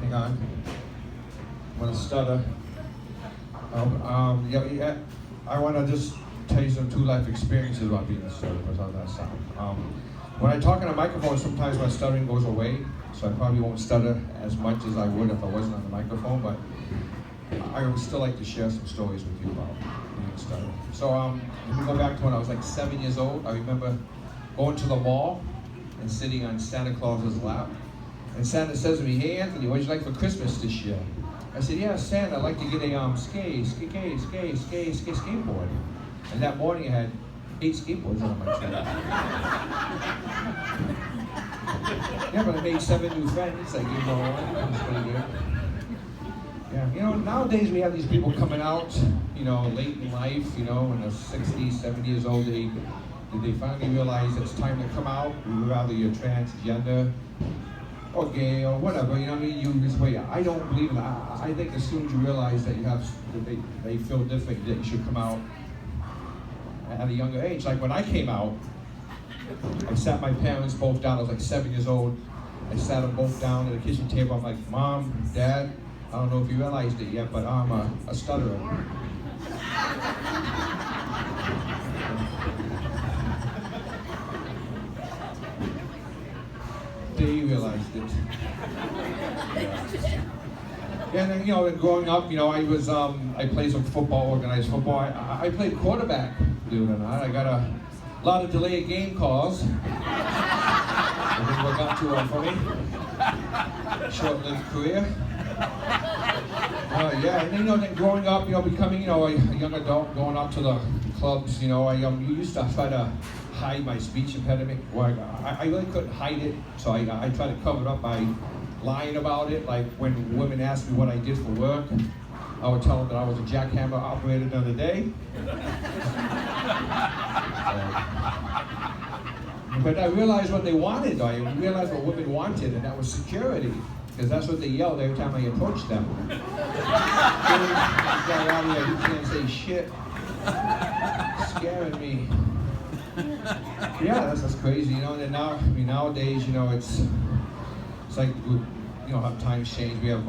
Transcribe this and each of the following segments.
Hang on. I'm gonna stutter. Yeah, I want to just tell you some 2 life experiences about being a stutter. How's that sound? When I talk on a microphone, sometimes my stuttering goes away, so I probably won't stutter as much as I would if I wasn't on the microphone, but I would still like to share some stories with you about being a stutter. So let me go back to when I was like 7 years old. I remember going to the mall and sitting on Santa Claus's lap. And Santa says to me, "Hey Anthony, what would you like for Christmas this year?" I said, "Yeah, Santa, I'd like to get a skateboard." And that morning I had 8 skateboards on my tree. Yeah, but I made 7 new friends. I gave them all one. That was pretty good. Yeah, nowadays we have these people coming out, late in life, in their 60s, 70 years old. They finally realize it's time to come out, whether you're transgender or gay or whatever. I don't believe in that. I think as soon as you realize that they feel different, that you should come out at a younger age. Like when I came out, I sat my parents both down. I was like 7 years old. I sat them both down at the kitchen table. I'm like, "Mom, Dad, I don't know if you realized it yet, but I'm a stutterer." They realized it. Yeah, and then, growing up, I played some football, organized football. I played quarterback, believe it or not. I got a lot of delayed game calls. It didn't work out too well for me. Short-lived career. And then, growing up, becoming, a young adult, going out to the clubs, I used to try to hide my speech impediment. I really couldn't hide it, so I tried to cover it up by lying about it. Like when women asked me what I did for work, I would tell them that I was a jackhammer operator during the day. But I realized what they wanted. I realized what women wanted, and that was security. Because that's what they yelled every time I approached them. Guy out here, he can't say shit. Scaring me. Yeah, that's crazy, And then nowadays, it's like, how times change. We have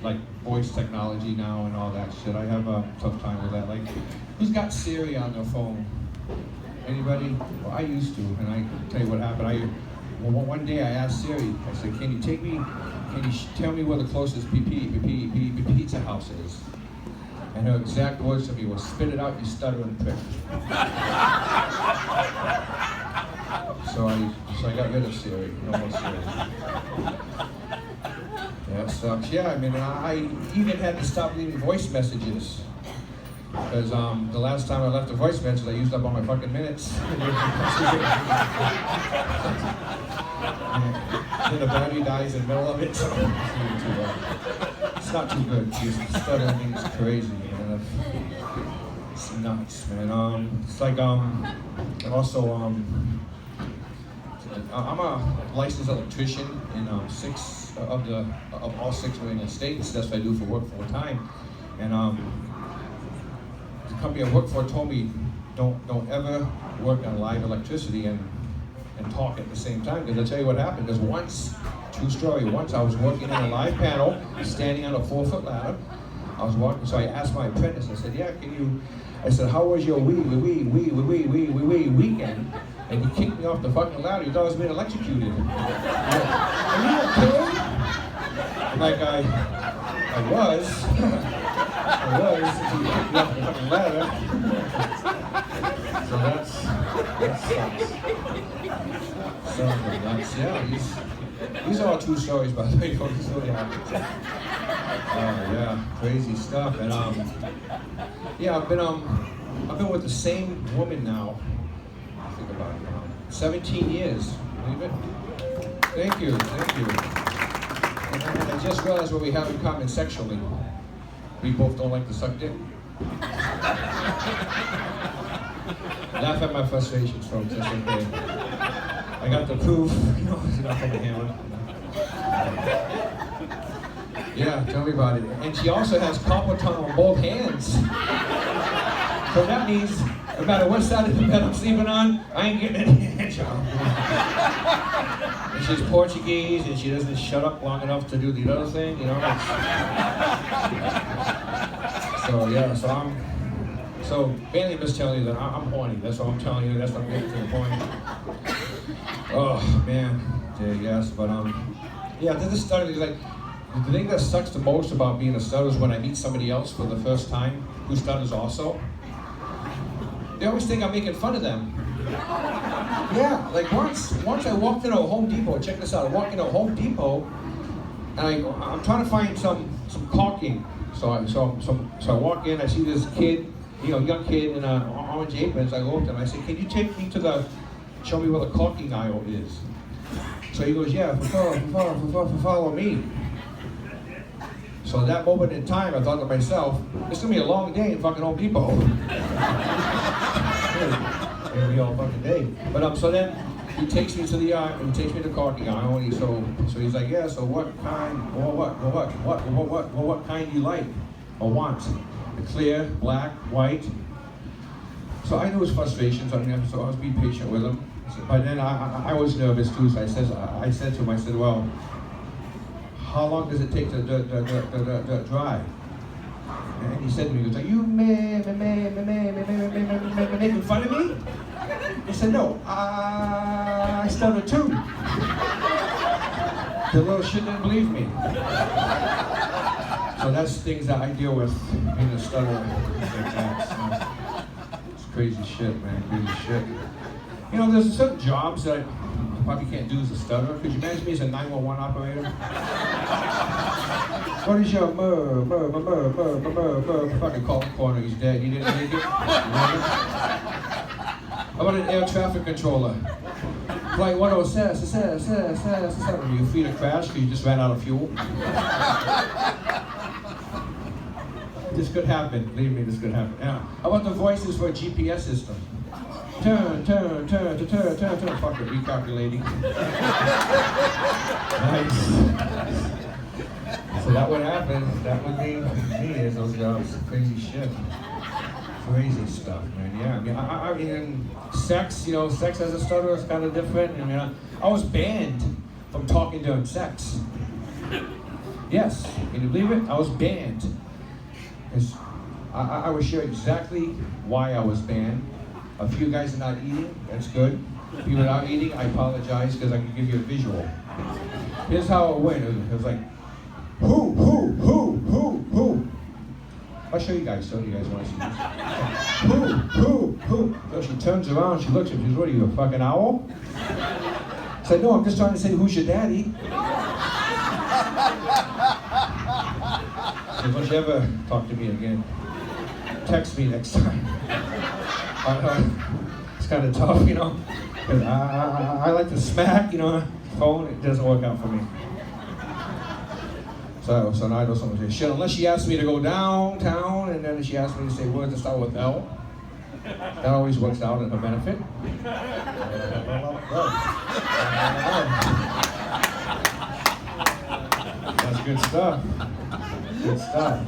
like voice technology now and all that shit. I have a tough time with that. Like, who's got Siri on their phone? Anybody? Well, I used to, and I tell you what happened. One day I asked Siri, I said, can you tell me where the closest pizza house is? And her exact words to me was, "Spit it out, you stuttering prick." So I got rid of Siri. No more Siri. Yeah, it sucks. Yeah, I even had to stop leaving voice messages. Because the last time I left a voice message, I used up all my fucking minutes. Then the battery dies in the middle of it, so it's not too good. Stuttering is crazy, man. It's nuts, man. It's like, and also, I'm a licensed electrician in 6 of all 6 New England states. That's what I do for work full time. And the company I work for told me, don't ever work on live electricity and talk at the same time. Because I'll tell you what happened. There's once, true story, once I was working in a live panel, standing on a 4-foot ladder. I was walking, so I asked my apprentice, I said, I said, "How was your weekend?" And he kicked me off the fucking ladder. He thought I was being electrocuted. Are you okay? I'm like, I was. He kicked me off the fucking ladder. So that sucks. Yeah, these are all true stories, by the way. This really happened. Yeah, crazy stuff. And I've been with the same woman now. Think about it. 17 years. Believe it? Thank you. And I just realized what we have in common sexually. We both don't like to suck dick. Laugh at my frustrations, folks. That's okay. I got the proof. It's enough on the hammer. Yeah, tell me about it. And she also has carpal tunnel on both hands. So that means no matter what side of the bed I'm sleeping on, I ain't getting any hand job. And she's Portuguese, and she doesn't shut up long enough to do the other thing, you know? So, yeah, so mainly I'm just telling you that I'm horny. That's all I'm telling you. That's what I'm getting to the point. Oh, man. Yes, but, yeah, this is stuttering. Like, the thing that sucks the most about being a stutter is when I meet somebody else for the first time who stutters also. They always think I'm making fun of them. Yeah, like once I walked into a Home Depot. Check this out. I walked into a Home Depot, and I'm trying to find some caulking. So I walk in. I see this kid, young kid in an orange apron. So I go up to him. I say, "Can you take me show me where the caulking aisle is?" So he goes, "Yeah, follow me." So at that moment in time, I thought to myself, "It's gonna be a long day in fucking Home Depot." It'll be all fucking day. But so then he takes me to the caulking aisle, and so he's like, "Yeah, so what kind? What kind do you like or want? The clear, black, white?" So I knew his frustrations. So I was being patient with him. But then I was nervous too. So I said to him, "Well, how long does it take to dry?" And he said to me, he goes, "Are you making fun of me?" I said, "No, I stutter too." The little shit didn't believe me. So that's things that I deal with being a stutterer. It's crazy shit, man, crazy shit. There's certain jobs that I probably can't do as a stutterer. Could you imagine me as a 911 operator? What is your fucking call the corner, he's dead. You didn't make it? How about an air traffic controller? Flight 107, your feet are crashed because you just ran out of fuel. This could happen, believe me, this could happen. Yeah. How about the voices for a GPS system? Turn. Fuck it, recalculating. Nice. So that would happen. That would be me as those jobs. Crazy shit. Crazy stuff, man. Yeah, I mean, sex, sex as a stutterer is kind of different. I was banned from talking during sex. Yes, can you believe it? I was banned. I will share exactly why I was banned. A few guys are not eating, that's good. People are not eating, I apologize because I can give you a visual. Here's how it went. It was like, who? I'll show you guys want to see this. Who? So she turns around, she looks at me, she goes, "What are you, a fucking owl?" I said, "No, I'm just trying to say, who's your daddy?" So don't you ever talk to me again. Text me next time. It's kind of tough, because I like to smack, phone, it doesn't work out for me. So now I know someone say shit, unless she asks me to go downtown, and then she asks me to say words that start with L. That always works out in her benefit. That's good stuff. Good stuff.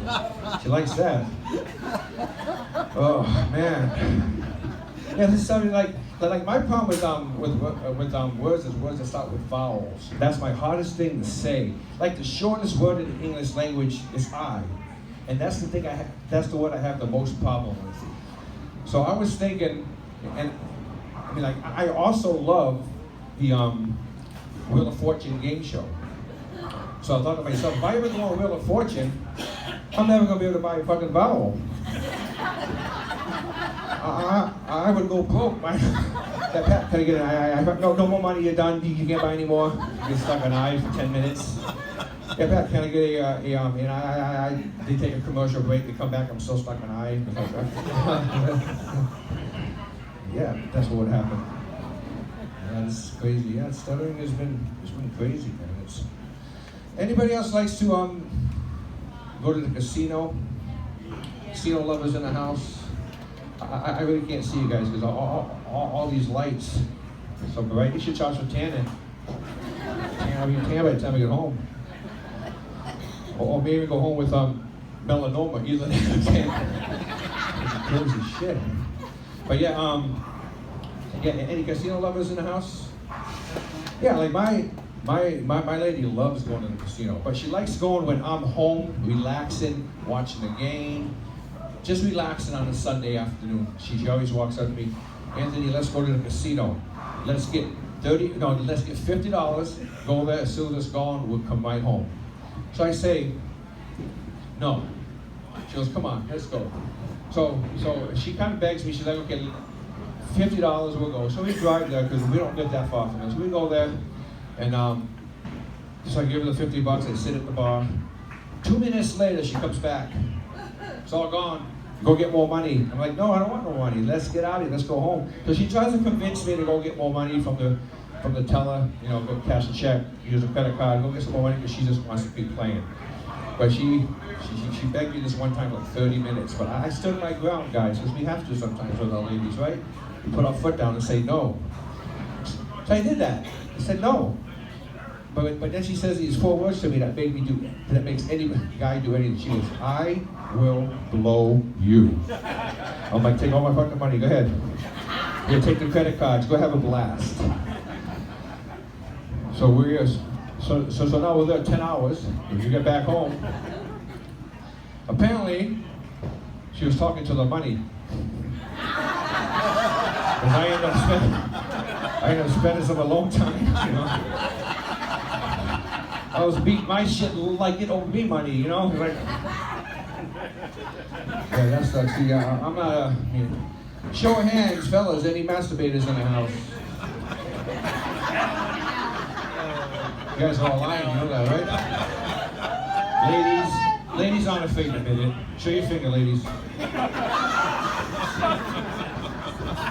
She likes that. Oh man. Yeah, this is something like my problem with words is words that start with vowels. That's my hardest thing to say. Like the shortest word in the English language is I, and that's the thing that's the word I have the most problem with. So I was thinking, and I mean, like I also love the Wheel of Fortune game show. So I thought to myself, if I ever go on Wheel of Fortune, I'm never gonna be able to buy a fucking vowel. I would go broke. Can I get no more money, you're done, you can't buy any more. You get stuck an eye for 10 minutes. Yeah, Pat, can I get they take a commercial break, they come back, I'm still stuck an eye. Yeah, that's what would happen. Yeah, this is crazy. Yeah, stuttering has been crazy, man. Anybody else likes to go to the casino? Casino lovers in the house? I really can't see you guys because all these lights are so bright. You should charge for tanning. I'll be tan by the time I get home. Or maybe go home with melanoma. Either crazy shit. But yeah, any casino lovers in the house? Yeah, like My lady loves going to the casino, but she likes going when I'm home, relaxing, watching the game, just relaxing on a Sunday afternoon. She always walks up to me, Anthony, let's go to the casino. Let's get $50, go there, as soon as it's gone, we'll come right home. So I say, no. She goes, come on, let's go. So she kind of begs me, she's like, okay, $50, we'll go. So we drive there, because we don't live that far from us. We go there, and so I give her the $50, I sit at the bar. 2 minutes later, she comes back. It's all gone. Go get more money. I'm like, no, I don't want no money. Let's get out of here. Let's go home. So she tries to convince me to go get more money from the teller. You know, go cash a check, use a credit card, go get some more money because she just wants to keep playing. But she begged me this one time like 30 minutes. But I stood my ground, guys, because we have to sometimes with our ladies, right? We put our foot down and say no. So I did that. I said no. But then she says these 4 words to me that makes any guy do anything. She goes, I will blow you. I'm like, take all my fucking money, go ahead. Here, take the credit cards, go have a blast. So now we're there 10 hours. When you get back home, apparently, she was talking to the money. And I ended up spending some alone time, you know. I was beating my shit like it owed me money, you know? Like, yeah, that sucks. See, I'm not a... show of hands, fellas, any masturbators in the house? You guys are all lying, you know that, right? Ladies on a finger, minute. Show your finger, ladies.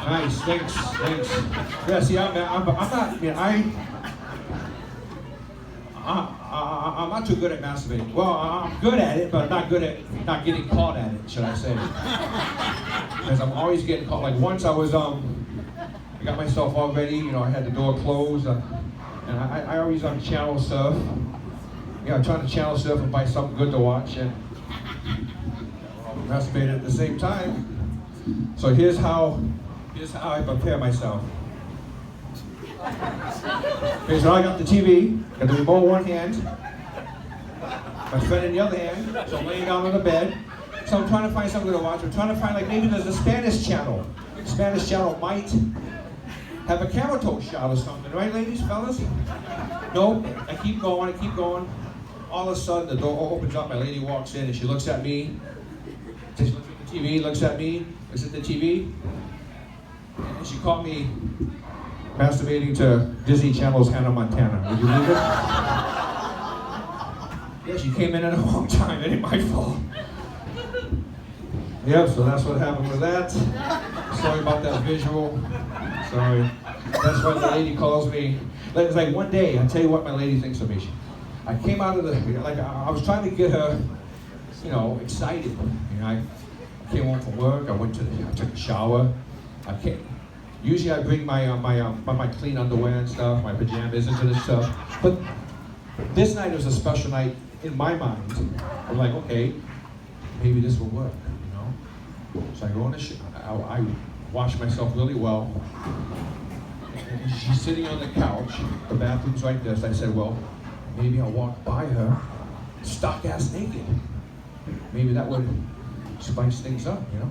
Nice, thanks. Yeah, see, I'm not too good at masturbating. Well, I'm good at it, but not good at not getting caught at it, should I say. Because I'm always getting caught. Like once I was, I got myself all ready, you know, I had the door closed, and I always channel surf. You know, trying to channel surf and buy something good to watch, and masturbate at the same time. So here's how I prepare myself. Okay, so I got the TV, got the remote in one hand, my friend in the other hand, so I'm laying down on the bed. So I'm trying to find something to watch. I'm trying to find, like, maybe there's a Spanish channel. Spanish channel might have a camera toe shot or something, right, ladies, fellas? No, I keep going. All of a sudden, the door opens up, my lady walks in, and she looks at me. She looks at the TV, looks at me, looks at the TV, and she caught me masturbating to Disney Channel's Hannah Montana. Would you believe it? Yeah, she came in at the wrong time. It ain't my fault. Yep, so that's what happened with that. Sorry about that visual. Sorry. That's why the lady calls me. It's like one day, I'll tell you what my lady thinks of me. I came out of I was trying to get her, you know, excited. You know, I came home from work, I took a shower. Usually I bring my clean underwear and stuff, my pajamas into this stuff. But this night was a special night in my mind. I'm like, okay, maybe this will work, you know? So I go in the shower, I wash myself really well. And she's sitting on the couch, the bathroom's right there. So I said, well, maybe I'll walk by her, stock ass naked. Maybe that would spice things up, you know?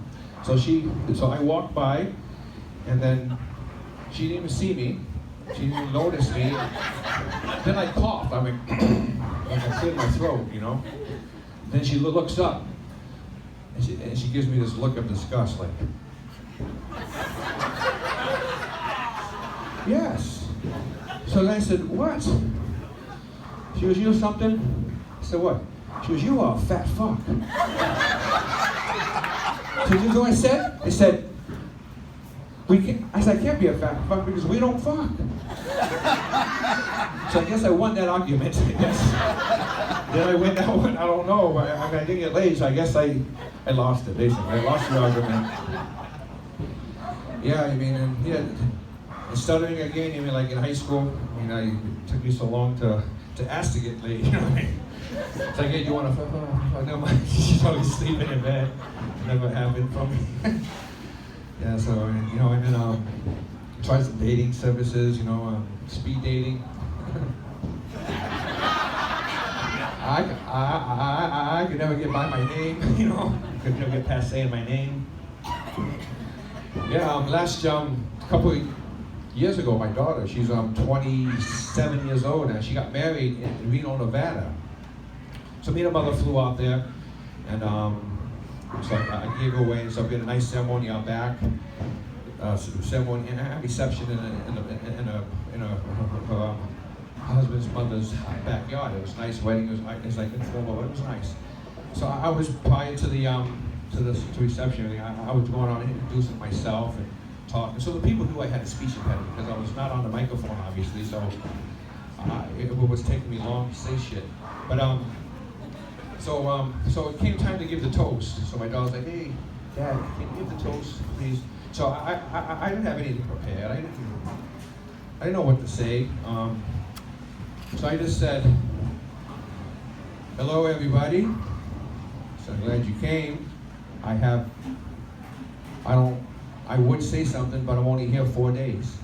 So I walked by, and then she didn't even see me. She didn't even notice me. Then I coughed. I mean, like I cleared my throat, you know? Then she looks up, and she gives me this look of disgust, like, yes. So then I said, what? She goes, you know something? I said, what? She goes, you are a fat fuck. So you know what I said? I said, I said, I can't be a fat fuck because we don't fuck. So I guess I won that argument, I guess. Then I went that one, I don't know. I didn't get laid, so I guess I lost it, basically. I lost the argument. Yeah, I mean, and yeah, stuttering again, I mean, like in high school, I mean, it took me so long to ask to get laid, you know what I mean? It's like, hey, do you want to fuck? Oh, never mind. She's always sleeping in bed. Never happened for me. Yeah, so, you know, and then tried some dating services, you know, speed dating. could never get by my name, you know. Could never get past saying my name. Yeah, last couple of years ago, my daughter, she's 27 years old now. She got married in Reno, Nevada. So me and her mother flew out there, and so I gave her away. And so we had a nice ceremony out back, ceremony and reception in her husband's mother's backyard. It was a nice wedding. It was like informal, but it was nice. So I was prior to the to reception. I was going on introducing myself and talking. So the people knew I had a speech impediment because I was not on the microphone, obviously. So it was taking me long to say shit. But so it came time to give the toast. So my daughter's like, "Hey, Dad, can you give the toast, please?" So I didn't have anything prepared. I didn't know what to say. So I just said, "Hello, everybody. So I'm glad you came. I would say something, but I'm only here 4 days."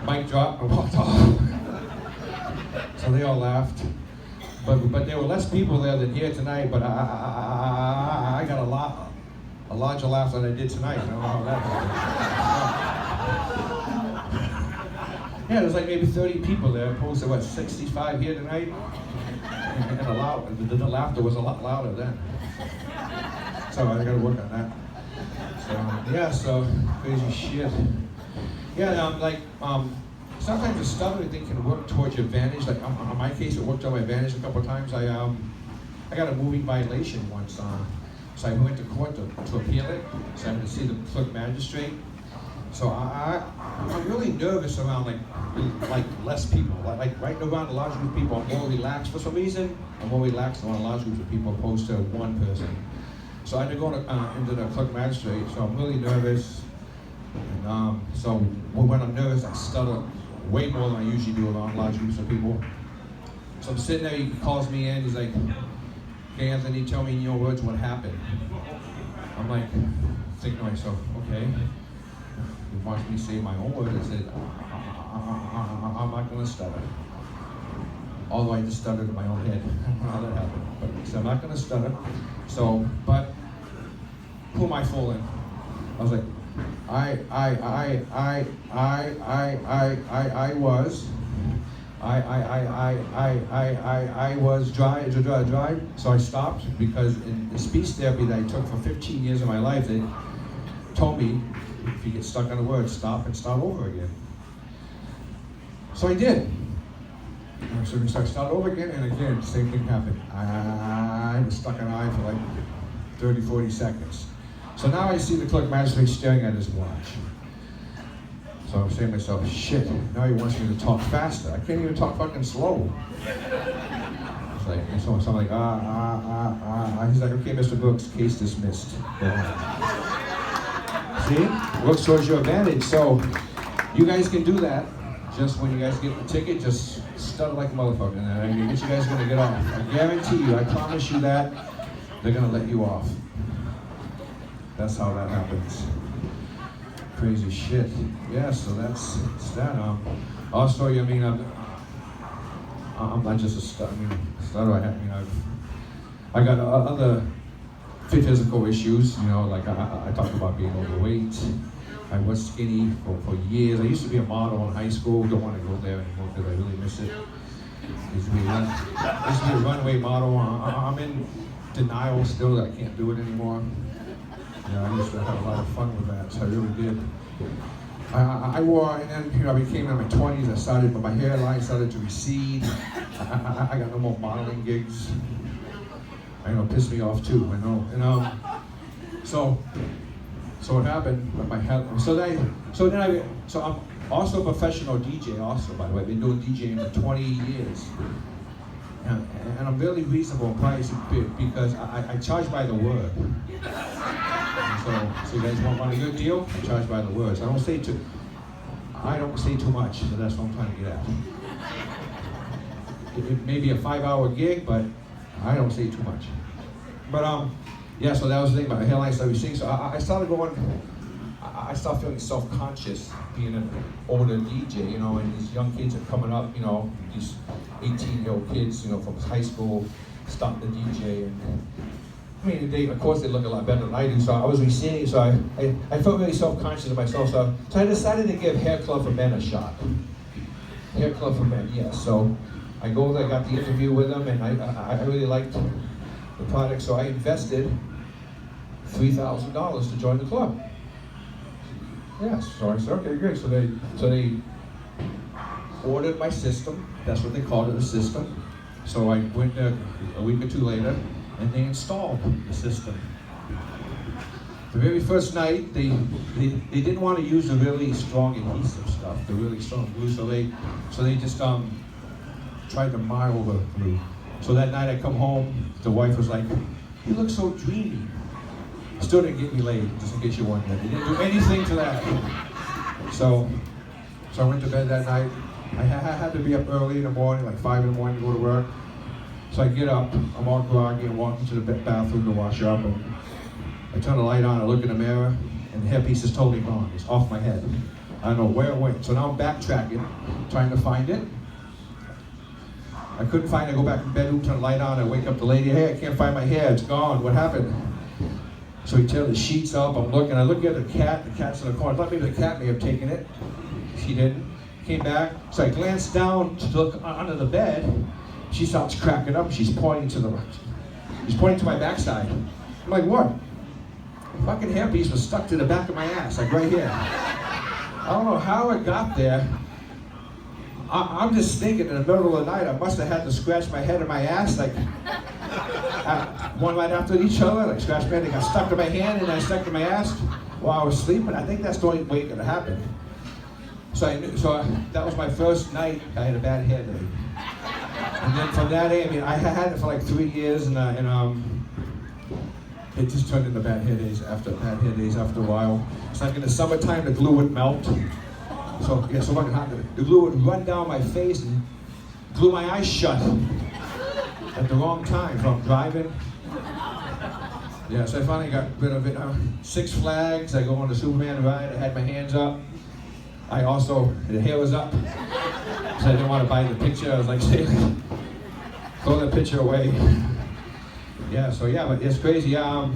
Mic dropped and walked off. So they all laughed. But there were less people there than here tonight, but I got a larger laugh than I did tonight. I don't know how that happened. Yeah, there's like maybe 30 people there, opposed to 65 here tonight? And the laughter was a lot louder then. So I gotta work on that. So yeah, so crazy shit. Yeah, sometimes the stuttering thing can work towards your advantage. Like in my case, it worked to my advantage a couple of times. I got a moving violation once, so I went to court to appeal it. So I had to see the clerk magistrate. So I'm really nervous around like less people. Like right around a large group of people, I'm more relaxed for some reason. I'm more relaxed around large groups of people opposed to one person. So I had to go into the clerk magistrate. So I'm really nervous. And so when I'm nervous, I stutter way more than I usually do around large groups of people. So I'm sitting there, he calls me in, he's like, "Okay, Anthony, tell me in your words what happened." I'm like, thinking to myself, okay. He wants me to say my own words. I said, I'm not gonna stutter. Although I just stuttered in my own head. I don't know how that happened. But he said, I'm not gonna stutter. So, but who am I fooling? I was like, I was dry. So I stopped because in the speech therapy that I took for 15 years of my life, they told me if you get stuck on a word, stop and start over again. So I did. So we start over again, and again, same thing happened. I was stuck on I for like 30, 40 seconds. So now I see the clerk magistrate staring at his watch. So I'm saying to myself, shit, now he wants me to talk faster. I can't even talk fucking slow. It's like, so I'm like, He's like, okay, Mr. Brooks, case dismissed. See? Works towards your advantage. So you guys can do that. Just when you guys get the ticket, just stutter like a motherfucker. And I get you guys gonna get off. I guarantee you, I promise you that, they're gonna let you off. That's how that happens. Crazy shit. Yeah, so that's that. Also, I mean, I'm not just a stutter. I got other physical issues. You know, like I talked about being overweight. I was skinny for years. I used to be a model in high school. Don't want to go there anymore because I really miss it. I used to be a runway model. I'm in denial still that I can't do it anymore. Yeah, I used to have a lot of fun with that, so I really did. I wore, and then I became in my 20s. My hairline started to recede. I got no more modeling gigs. I know, it pissed me off too. I know, and so what happened? So I'm also a professional DJ. Also, by the way, I've been doing DJing for 20 years. And I'm really reasonable in price because I charge by the word. So you guys want a good deal? I charge by the words. I don't say too much, so that's what I'm trying to get at. It may be a 5-hour gig, but I don't say too much. But yeah, so that was the thing about my hairline started receding. So I started start feeling self-conscious being an older DJ, you know, and these young kids are coming up, you know, these 18-year-old kids, you know, from high school, starting to DJ, and I mean, of course they look a lot better than I do, so I was receiving, so I felt really self-conscious of myself, so I decided to give Hair Club for Men a shot. Hair Club for Men, yes. So I go there, I got the interview with them, and I really liked the product, so I invested $3,000 to join the club. Yes, so I said, okay, great. So they ordered my system. That's what they called it, a system. So I went there a week or two later, and they installed the system. The very first night, they didn't want to use the really strong adhesive stuff, the really strong glue, so they just tried to mile through. So that night I come home, the wife was like, "You look so dreamy." Still didn't get me laid, just in case you're wondering. They didn't do anything to that. So I went to bed that night. I had to be up early in the morning, like 5 in the morning to go to work. So I get up, I'm all groggy, and walk into the bathroom to wash up, and I turn the light on, I look in the mirror, and the hairpiece is totally gone. It's off my head. I don't know where it went. So now I'm backtracking, trying to find it. I couldn't find it. I go back to the bedroom, turn the light on, I wake up the lady, "Hey, I can't find my hair, it's gone, what happened?" So he tears the sheets up, I'm looking, I look at the cat's in the corner. I thought maybe the cat may have taken it. She didn't. Came back, so I glanced down to look under the bed. She starts cracking up, she's pointing to my backside. I'm like, what? The fucking hairpiece was stuck to the back of my ass, like right here. I don't know how it got there. I'm just thinking in the middle of the night, I must have had to scratch my head and my ass, like, one right after each other, like scratch my head, they got stuck to my hand and I stuck to my ass while I was sleeping. I think that's the only way it could have happened. So that was my first night I had a bad hair day. And then from that day, I mean, I had it for like 3 years, and it just turned into bad hair days after a while. It's like in the summertime, the glue would melt. So fucking hot. The glue would run down my face and glue my eyes shut at the wrong time. So I'm driving. Yeah, so I finally got rid of it. Six Flags, I go on the Superman ride, I had my hands up. The hair was up, so I didn't want to buy the picture. I was like, throw that picture away. Yeah, so yeah, but it's crazy. I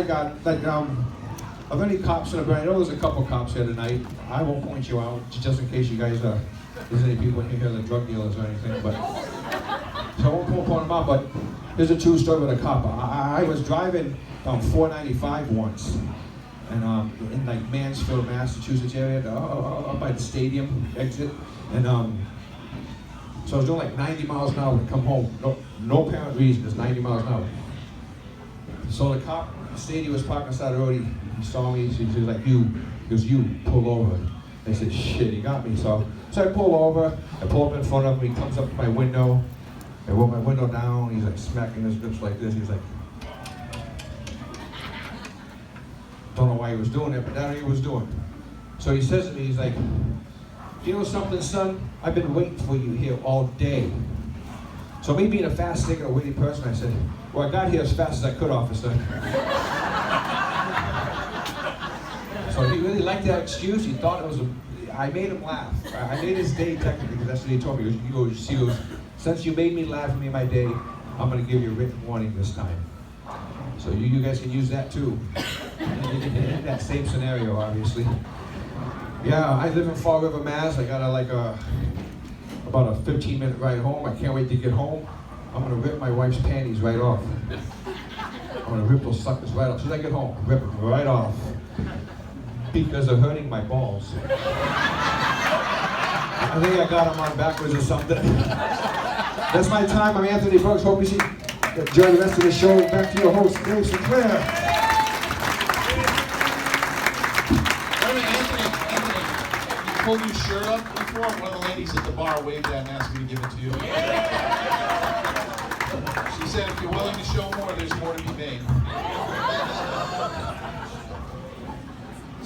got, like, are there any cops in the building? I know there's a couple cops here tonight. I won't point you out, just in case you guys, there's any people in here that are drug dealers or anything, but, so I won't point them out, but here's a true story with a cop. I was driving down 495 once, and in like Mansfield, Massachusetts area, up by the stadium exit, and so I was doing like 90 miles an hour to come home. No apparent reason, just 90 miles an hour. So the cop, the stadium was parked outside the road. He saw me. He was like, "You," he goes, "You pull over." I said, "Shit, he got me." So I pull over. I pull up in front of him. He comes up to my window. I roll my window down. He's like smacking his lips like this. He's like, don't know why he was doing it, but that's what he was doing. So he says to me, he's like, "You know something, son? I've been waiting for you here all day." So me being a fast thinker, a witty person, I said, "Well, I got here as fast as I could, officer." So he really liked that excuse. He thought it was I made him laugh. I made his day technically, because that's what he told me. He goes, "Since you made me laugh and made my day, I'm going to give you a written warning this time." So you guys can use that too. In that same scenario, obviously. Yeah, I live in Fall River, Mass. I got about a 15-minute ride home. I can't wait to get home. I'm gonna rip my wife's panties right off. I'm gonna rip those suckers right off. As soon as I get home, rip them right off. Because they're hurting my balls. I think I got them on backwards or something. That's my time. I'm Anthony Brooks. Hope you enjoy the rest of the show. Back to your host, Dave Sinclair. Pulled your shirt up before, one of the ladies at the bar waved at and asked me to give it to you. She said, if you're willing to show more, there's more to be made.